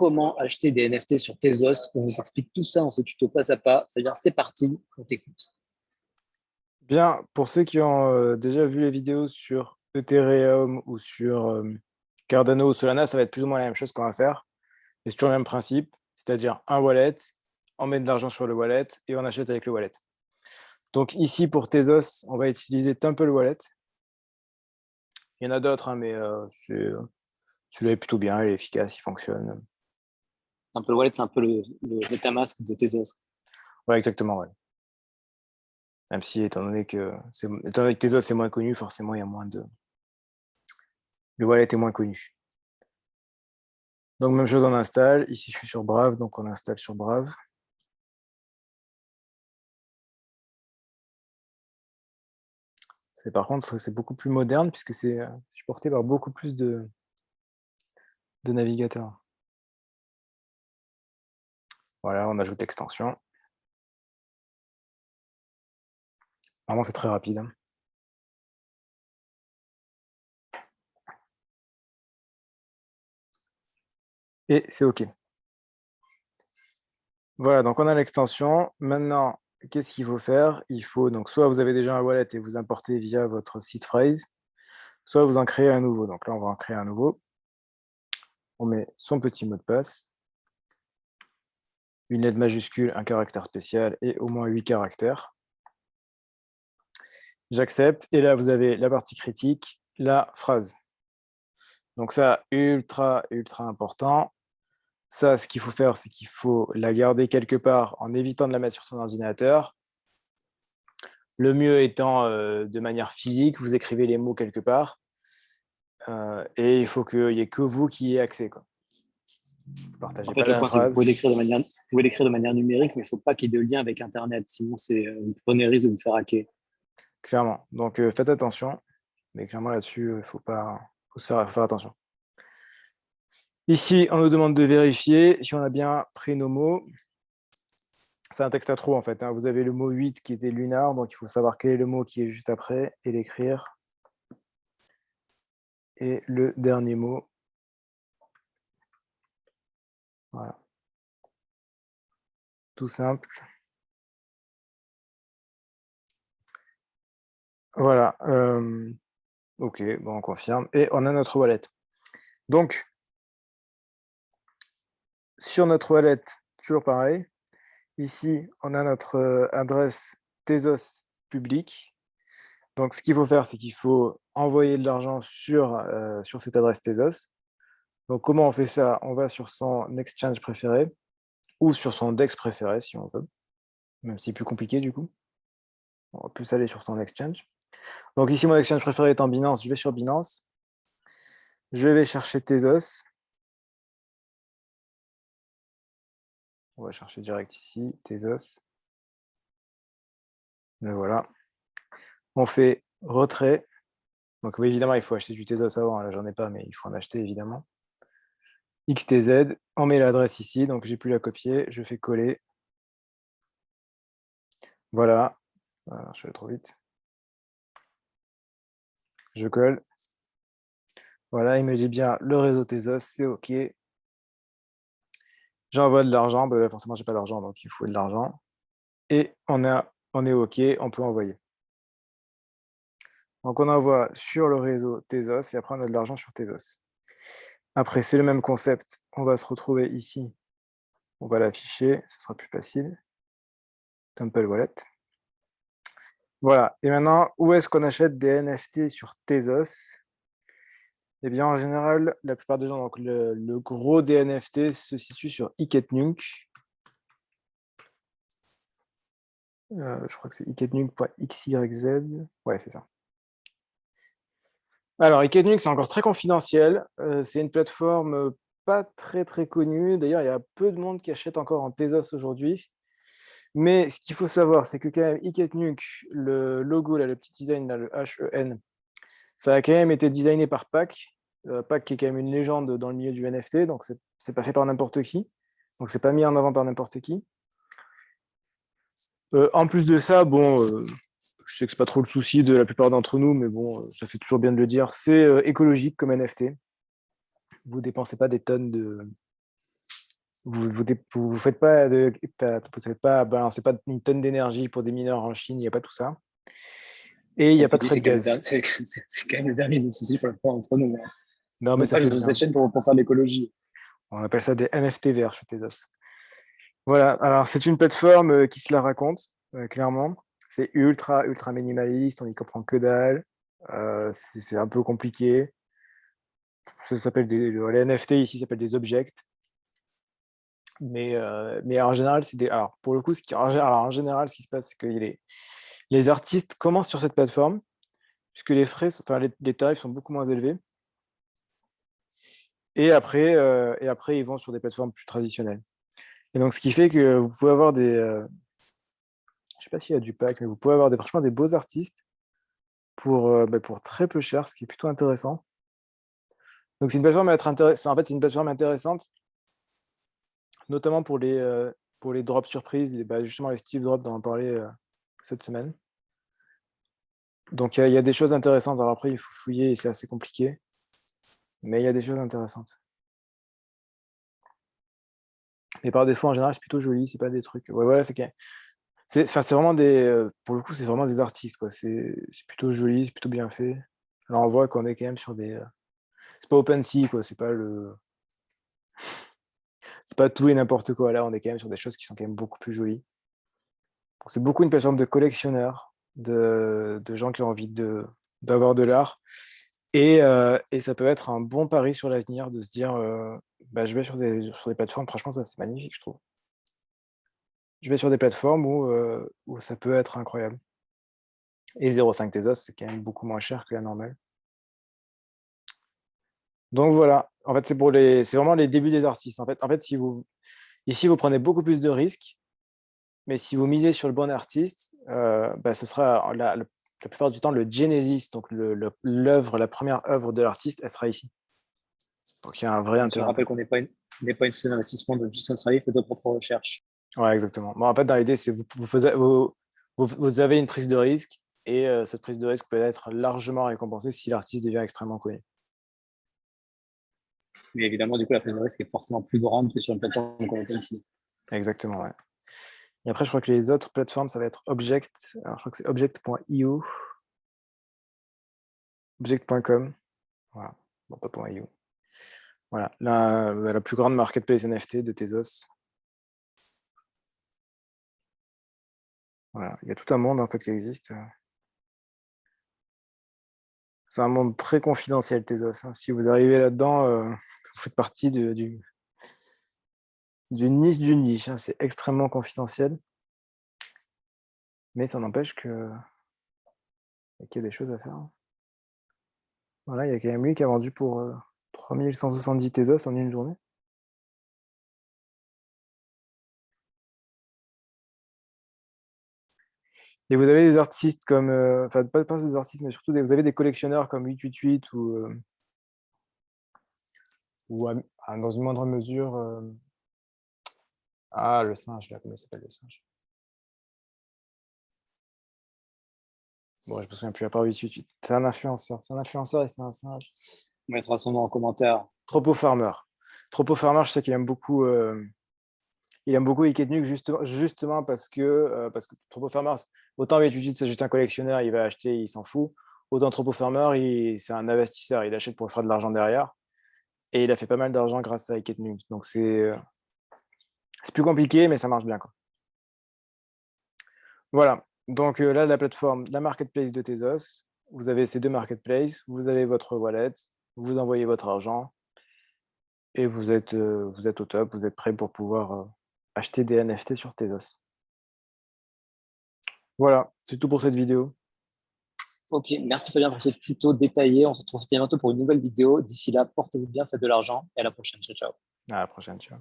comment acheter des NFT sur Tezos. On vous explique tout ça en ce tuto pas à pas. C'est-à-dire, c'est parti, on t'écoute. Bien, pour ceux qui ont déjà vu les vidéos sur Ethereum ou sur Cardano ou Solana, ça va être plus ou moins la même chose qu'on va faire. Et c'est toujours le même principe, c'est-à-dire un wallet, on met de l'argent sur le wallet et on achète avec le wallet. Donc ici, pour Tezos, on va utiliser Temple Wallet. Il y en a d'autres, hein, mais celui-là est plutôt bien, il est efficace, il fonctionne. Un peu le wallet, c'est un peu le MetaMask de Tezos. Ouais, exactement, ouais. Même si, étant donné que Tezos est moins connu, forcément, il y a moins de... Le wallet est moins connu. Donc, même chose, on installe. Ici, je suis sur Brave, donc on installe sur Brave. Par contre, c'est beaucoup plus moderne puisque c'est supporté par beaucoup plus de navigateurs. Voilà, on ajoute l'extension. Vraiment, c'est très rapide. Hein. Et c'est OK. Voilà, donc on a l'extension. Maintenant, qu'est-ce qu'il faut faire? Il faut, donc, soit vous avez déjà un wallet et vous importez via votre site phrase, soit vous en créez un nouveau. Donc là, on va en créer un nouveau. On met son petit mot de passe, une lettre majuscule, un caractère spécial et au moins 8 caractères. J'accepte. Et là, vous avez la partie critique, la phrase. Donc ça, ultra important. Ça, ce qu'il faut faire, c'est qu'il faut la garder quelque part en évitant de la mettre sur son ordinateur. Le mieux étant de manière physique, vous écrivez les mots quelque part. Et il faut qu'il n'y ait que vous qui y ayez accès. Quoi. Vous partagez En fait, pas le la point, c'est que phrase. vous pouvez l'écrire de manière numérique, mais il ne faut pas qu'il y ait de lien avec Internet. Sinon, vous prenez le risque de vous faire hacker. Clairement. Donc, faites attention. Mais clairement, là-dessus, il faut faire attention. Ici, on nous demande de vérifier si on a bien pris nos mots. C'est un texte à trop, en fait. Hein. Vous avez le mot 8 qui était lunar, donc il faut savoir quel est le mot qui est juste après et l'écrire. Et le dernier mot. Voilà. Tout simple. Voilà. OK, bon, on confirme. Et on a notre wallet. Donc, sur notre wallet, toujours pareil. Ici, on a notre adresse Tezos publique. Donc, ce qu'il faut faire, c'est qu'il faut envoyer de l'argent sur cette adresse Tezos. Donc, comment on fait ça? On va sur son exchange préféré ou sur son DEX préféré, si on veut. Même si c'est plus compliqué, du coup. On va plus aller sur son exchange. Donc, ici, mon exchange préféré est en Binance. Je vais sur Binance. Je vais chercher Tezos. On va chercher direct ici, Tezos. Et voilà. On fait retrait. Donc, oui, évidemment, il faut acheter du Tezos avant. Là, j'en ai pas, mais il faut en acheter, évidemment. XTZ, on met l'adresse ici, donc j'ai pu la copier, je fais coller. Voilà, je vais trop vite. Je colle. Voilà, il me dit bien le réseau Tezos, c'est OK. J'envoie de l'argent, bah, forcément j'ai pas d'argent, donc il faut de l'argent. Et on est OK, on peut envoyer. Donc on envoie sur le réseau Tezos et après on a de l'argent sur Tezos. Après, c'est le même concept, on va se retrouver ici. On va l'afficher, ce sera plus facile. Temple Wallet. Voilà, et maintenant, où est-ce qu'on achète des NFT sur Tezos? Eh bien, en général, la plupart des gens, donc le gros des NFT se situe sur Iketnunk. Je crois que c'est iketnunk.xyz. Ouais, c'est ça. Alors, Iketnunk, c'est encore très confidentiel. C'est une plateforme pas très très connue. D'ailleurs, il y a peu de monde qui achète encore en Tezos aujourd'hui. Mais ce qu'il faut savoir, c'est que quand même, Iketnunk, le logo, là, le petit design, là, le HEN, ça a quand même été designé par Pak. Pak qui est quand même une légende dans le milieu du NFT, donc c'est pas fait par n'importe qui. Donc c'est pas mis en avant par n'importe qui. En plus de ça, bon, je sais que c'est pas trop le souci de la plupart d'entre nous, mais bon, ça fait toujours bien de le dire, c'est écologique comme NFT. Vous dépensez pas des tonnes Vous faites pas balancez pas une tonne d'énergie pour des mineurs en Chine, il n'y a pas tout ça. Et il n'y a Comme pas tu de dis, frais de gaz. c'est quand même le dernier des soucis pour le point entre nous. Non, mais Donc, ça pas fait sur cette bien. chaîne pour faire l'écologie. On appelle ça des NFT verts chez Tezos. Voilà, alors c'est une plateforme qui se la raconte, clairement. C'est ultra, ultra minimaliste, on n'y comprend que dalle. C'est un peu compliqué. Ça s'appelle les NFT ici s'appellent des objects. Mais en général, c'est des. Alors, pour le coup, en général, ce qui se passe, c'est que les artistes commencent sur cette plateforme, puisque les tarifs sont beaucoup moins élevés. Et après, ils vont sur des plateformes plus traditionnelles. Et donc, ce qui fait que vous pouvez avoir je sais pas s'il y a du pack, mais vous pouvez avoir franchement des beaux artistes pour très peu cher, ce qui est plutôt intéressant. Donc, c'est une plateforme en fait, c'est une plateforme intéressante, notamment pour les drops surprises, justement les Steve Drops dont on parlait cette semaine. Donc, il y a des choses intéressantes. Alors après, il faut fouiller et c'est assez compliqué, mais il y a des choses intéressantes. Mais par défaut, en général, c'est plutôt joli, c'est pas des trucs. Ouais, voilà, c'est vraiment pour le coup, c'est vraiment des artistes, quoi. C'est plutôt joli, c'est plutôt bien fait. Là, on voit qu'on est quand même sur c'est pas OpenSea, quoi. C'est pas tout et n'importe quoi. Là, on est quand même sur des choses qui sont quand même beaucoup plus jolies. C'est beaucoup une plateforme de collectionneurs, de gens qui ont envie d'avoir de l'art. Et ça peut être un bon pari sur l'avenir de se dire je vais sur des plateformes, franchement, ça c'est magnifique, je trouve. Je vais sur des plateformes où ça peut être incroyable. Et 0,5 Tezos, c'est quand même beaucoup moins cher que la normale. Donc voilà, en fait, c'est vraiment les débuts des artistes. En fait, ici, vous prenez beaucoup plus de risques, mais si vous misez sur le bon artiste, ce sera la plupart du temps le Genesis, donc la première œuvre de l'artiste, elle sera ici. Donc il y a un vrai On se intérêt. rappelle qu'on n'est pas une société d'investissement de juste un travail, faites vos propres recherches. Ouais, exactement. Bon, en fait, dans l'idée, c'est vous avez une prise de risque et cette prise de risque peut être largement récompensée si l'artiste devient extrêmement connu. Mais évidemment, du coup, la prise de risque est forcément plus grande que sur une plateforme comme OpenSea. Exactement, ouais. Et après, je crois que les autres plateformes, ça va être Object. Alors, je crois que c'est object.io, object.com. Voilà, bon, pas .io. Voilà, la plus grande marketplace NFT de Tezos. Voilà, il y a tout un monde en fait qui existe. C'est un monde très confidentiel, Tezos, hein. Si vous arrivez là-dedans, vous faites partie du niche du niche, hein. C'est extrêmement confidentiel. Mais ça n'empêche qu'il y a des choses à faire, hein. Voilà, il y a quand même lui qui a vendu pour 3170 Tezos en une journée. Et vous avez des artistes comme, enfin pas des artistes, mais surtout vous avez des collectionneurs comme 888 ou dans une moindre mesure, le singe, là, comment il s'appelle le singe? Bon, je me souviens plus, à part 888. C'est un influenceur et c'est un singe. On mettra son nom en commentaire. Tropo Farmer. Tropo Farmer, je sais qu'il aime beaucoup. Il aime beaucoup Ike Nuke justement parce que Tropo Farmer, autant 888 c'est juste un collectionneur, il va acheter, il s'en fout. Autant Tropo Farmer, c'est un investisseur, il achète pour faire de l'argent derrière. Et il a fait pas mal d'argent grâce à Ike Nuke. Donc c'est plus compliqué, mais ça marche bien, quoi. Voilà. Donc là, la plateforme, la marketplace de Tezos, vous avez ces deux marketplaces, vous avez votre wallet, vous envoyez votre argent et vous êtes au top, vous êtes prêt pour pouvoir acheter des NFT sur Tezos. Voilà, c'est tout pour cette vidéo. Ok, merci Fabien pour ce tuto détaillé. On se retrouve bientôt pour une nouvelle vidéo. D'ici là, portez-vous bien, faites de l'argent et à la prochaine. Ciao, ciao. À la prochaine, ciao.